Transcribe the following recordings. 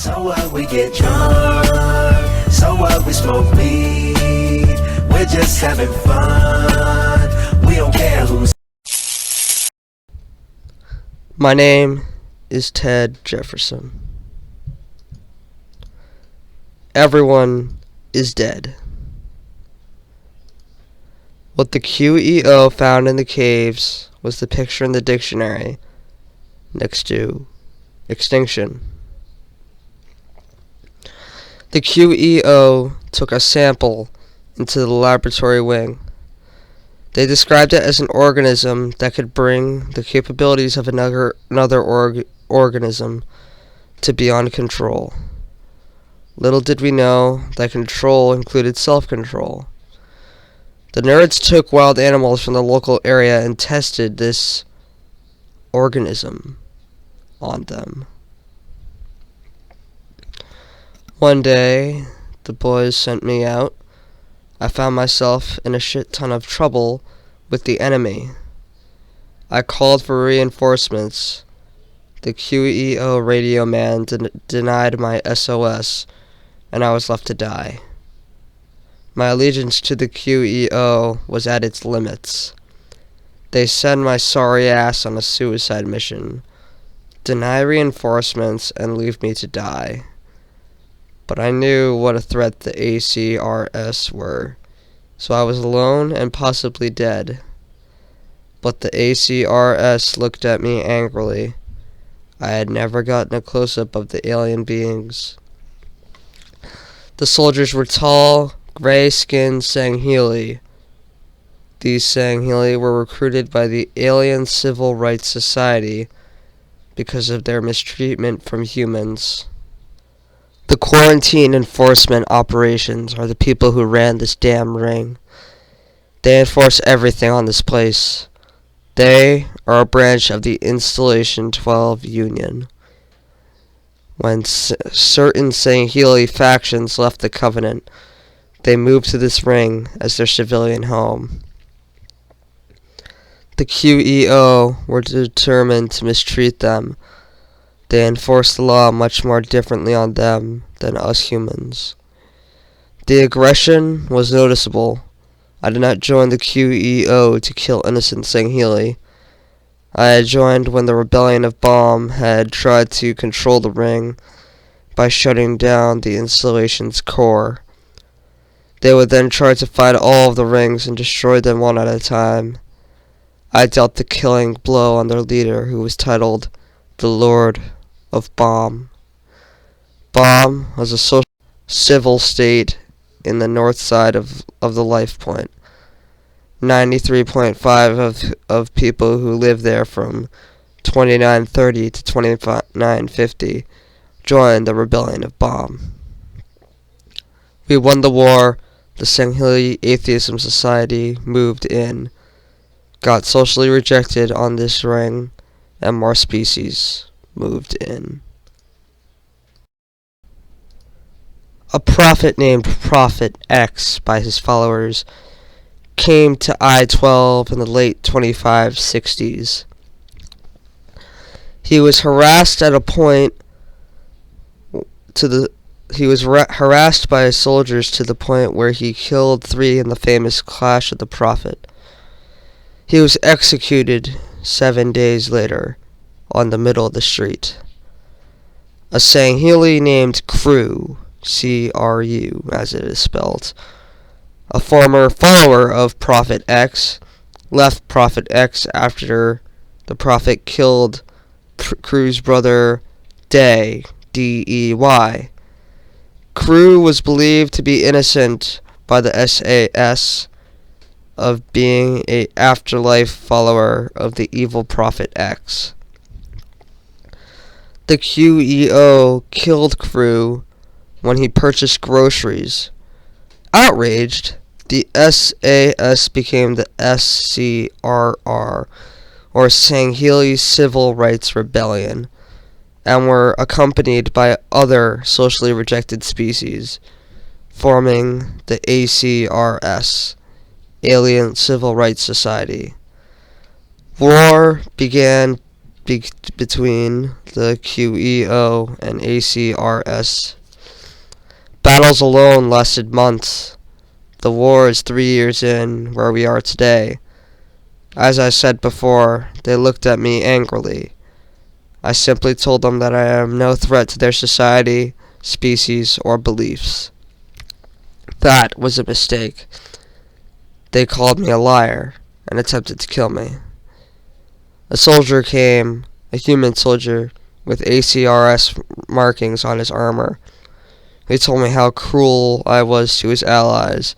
So what, we get drunk, so what, we smoke weed, we're just having fun, we don't care who's. My name is Ted Jefferson. Everyone is dead. What the QEO found in the caves was the picture in the dictionary next to extinction. The QEO took a sample into the laboratory wing. They described it as an organism that could bring the capabilities of another organism to beyond control. Little did we know that control included self-control. The nerds took wild animals from the local area and tested this organism on them. One day, the boys sent me out. I found myself in a shit ton of trouble with the enemy. I called for reinforcements. The QEO radio man denied my SOS, and I was left to die. My allegiance to the QEO was at its limits. They sent my sorry ass on a suicide mission, deny reinforcements, and leave me to die. But I knew what a threat the ACRS were, so I was alone and possibly dead. But the ACRS looked at me angrily. I had never gotten a close-up of the alien beings. The soldiers were tall, gray-skinned Sangheili. These Sangheili were recruited by the Alien Civil Rights Society because of their mistreatment from humans. The quarantine enforcement operations are the people who ran this damn ring. They enforce everything on this place. They are a branch of the Installation 12 Union. When certain Sangheili factions left the Covenant, they moved to this ring as their civilian home. The QEO were determined to mistreat them. They enforced the law much more differently on them than us humans. The aggression was noticeable. I did not join the QEO to kill innocent Sangheili. I had joined when the Rebellion of Bomb had tried to control the ring by shutting down the installation's core. They would then try to find all of the rings and destroy them one at a time. I dealt the killing blow on their leader, who was titled the Lord of Bomb. Bomb was a social civil state in the north side of the Life Point. 93.5 of people who lived there from 2930 to 2950 joined the Rebellion of Bomb. We won the war. The Sangheili Atheism Society moved in, got socially rejected on this ring, and more species moved in. A prophet named Prophet X by his followers came to I-12 in the late 2560s. He was harassed at a point harassed by his soldiers to the point where he killed 3 in the famous Clash of the Prophet. He was executed 7 days later on the middle of the street. A Sangheili named Crew, C-R-U as it is spelled, a former follower of Prophet X, left Prophet X after the Prophet killed Crew's brother Day, D-E-Y. Crew was believed to be innocent by the SAS of being an afterlife follower of the evil Prophet X. The QEO killed Crew when he purchased groceries. Outraged, the SAS became the SCRR, or Sangheili Civil Rights Rebellion, and were accompanied by other socially rejected species, forming the ACRS, Alien Civil Rights Society. War began between the QEO and ACRS. Battles alone lasted months. The war is 3 years in where we are today. As I said before, they looked at me angrily. I simply told them that I am no threat to their society, species, or beliefs. That was a mistake. They called me a liar and attempted to kill me. A soldier came, a human soldier, with ACRS markings on his armor. He told me how cruel I was to his allies.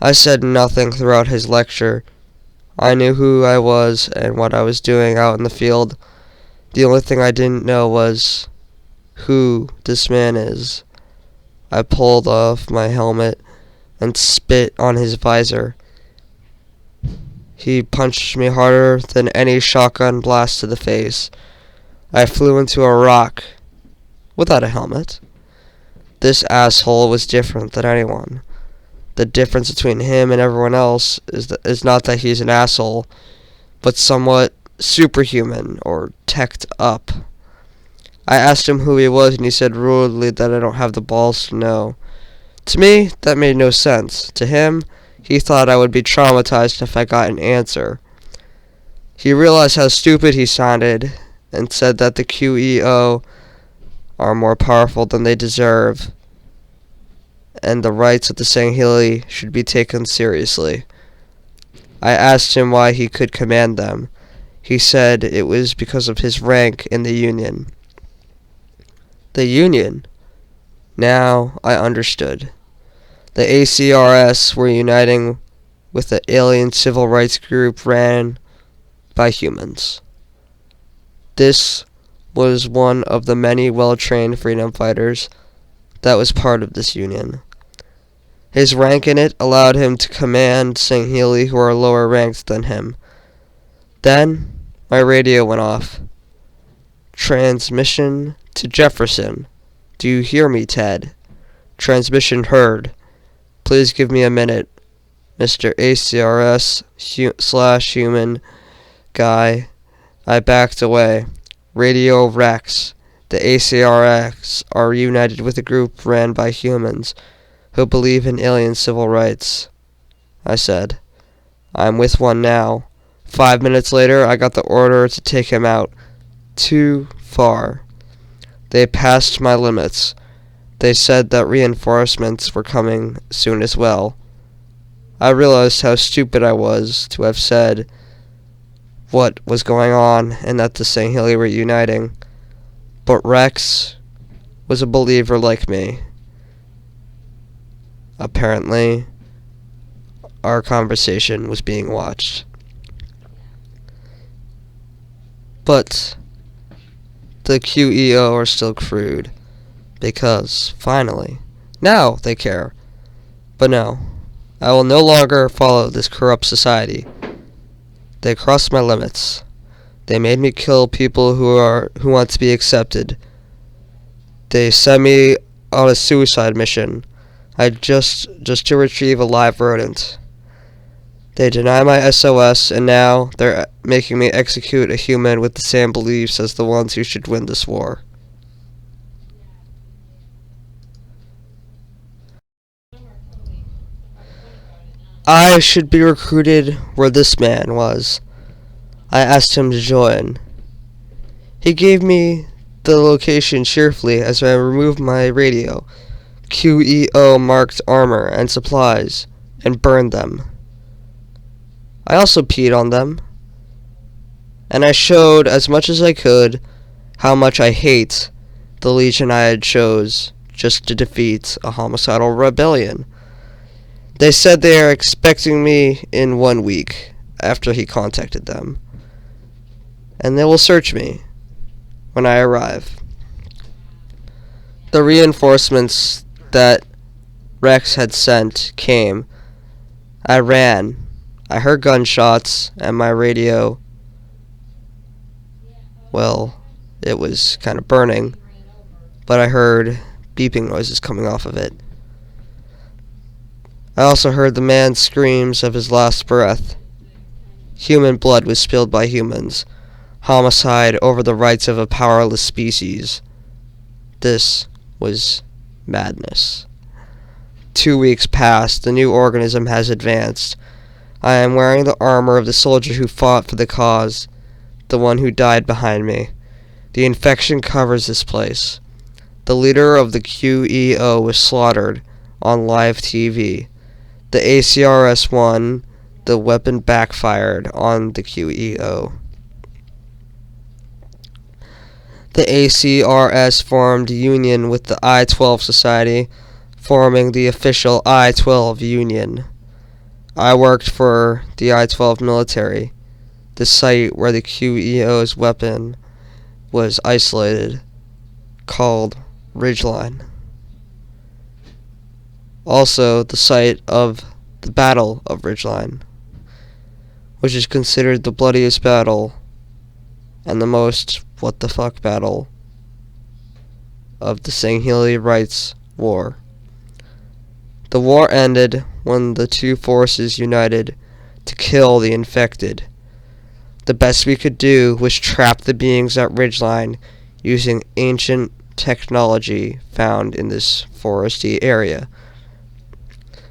I said nothing throughout his lecture. I knew who I was and what I was doing out in the field. The only thing I didn't know was who this man is. I pulled off my helmet and spit on his visor. He punched me harder than any shotgun blast to the face. I flew into a rock without a helmet. This asshole was different than anyone. The difference between him and everyone else is not that he's an asshole, but somewhat superhuman or teched up. I asked him who he was, and he said rudely that I don't have the balls to know. To me, that made no sense. To him, he thought I would be traumatized if I got an answer. He realized how stupid he sounded and said that the QEO are more powerful than they deserve, and the rights of the Sangheili should be taken seriously. I asked him why he could command them. He said it was because of his rank in the Union. The Union? Now I understood. The ACRS were uniting with the alien civil rights group ran by humans. This was one of the many well-trained freedom fighters that was part of this union. His rank in it allowed him to command Sangheili who are lower ranked than him. Then my radio went off. Transmission to Jefferson. Do you hear me, Ted? Transmission heard. Please give me a minute, Mr. ACRS/human guy. I backed away. Radio Rex. The ACRX are united with a group ran by humans who believe in alien civil rights. I said, I'm with one now. 5 minutes later, I got the order to take him out. Too far. They passed my limits. They said that reinforcements were coming soon as well. I realized how stupid I was to have said what was going on and that the Sangheili were uniting. But Rex was a believer like me. Apparently, our conversation was being watched. But the QEO are still crude. Because, finally, now they care. But no, I will no longer follow this corrupt society. They crossed my limits. They made me kill people who want to be accepted. They sent me on a suicide mission. just to retrieve a live rodent. They deny my SOS, and now they're making me execute a human with the same beliefs as the ones who should win this war. I should be recruited where this man was. I asked him to join. He gave me the location cheerfully as I removed my radio, QEO marked armor and supplies, and burned them. I also peed on them, and I showed as much as I could how much I hate the Legion I had chose just to defeat a homicidal rebellion. They said they are expecting me in 1 week after he contacted them, and they will search me when I arrive. The reinforcements that Rex had sent came. I ran. I heard gunshots, and my radio, well, it was kind of burning, but I heard beeping noises coming off of it. I also heard the man's screams of his last breath. Human blood was spilled by humans. homicide over the rights of a powerless species. This was madness. 2 weeks passed. The new organism has advanced. I am wearing the armor of the soldier who fought for the cause, the one who died behind me. The infection covers this place. The leader of the QEO was slaughtered on live TV. The ACRS won. The weapon backfired on the QEO. The ACRS formed union with the I-12 Society, forming the official I-12 Union. I worked for the I-12 military, the site where the QEO's weapon was isolated, called Ridgeline. Also, the site of the Battle of Ridgeline, which is considered the bloodiest battle and the most what-the-fuck battle of the Sangheli Rights War. The war ended when the two forces united to kill the infected. The best we could do was trap the beings at Ridgeline using ancient technology found in this foresty area.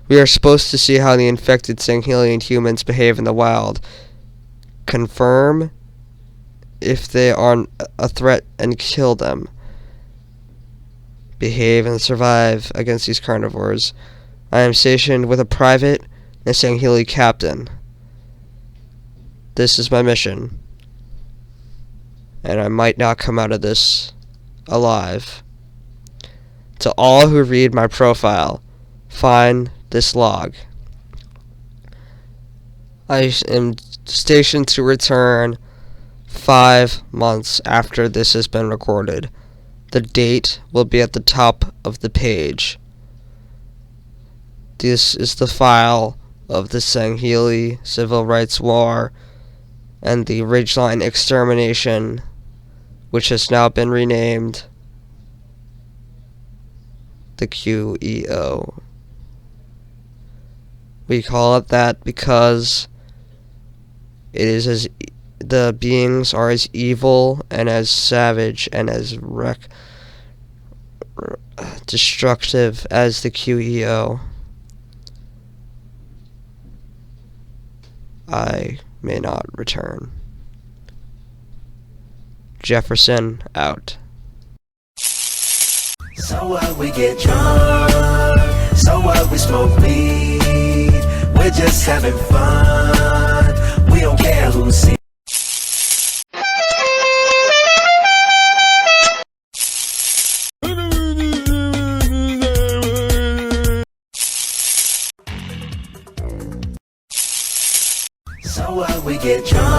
We are supposed to see how the infected Sanghelian humans behave in the wild, confirm if they are a threat, and kill them. Behave and survive against these carnivores. I am stationed with a private and a Sangheli captain. This is my mission, and I might not come out of this alive. To all who read my profile, find this log. I am stationed to return 5 months after this has been recorded. The date will be at the top of the page. This is the file of the Sangheli Civil Rights War and the Ridgeline extermination, which has now been renamed the QEO. We call it that because it is the beings are as evil and as savage and as destructive as the QEO. I may not return. Jefferson out. So what, we get drunk, so what, we smoke weed, we're just having fun, we don't care who sees. So what, we get drunk.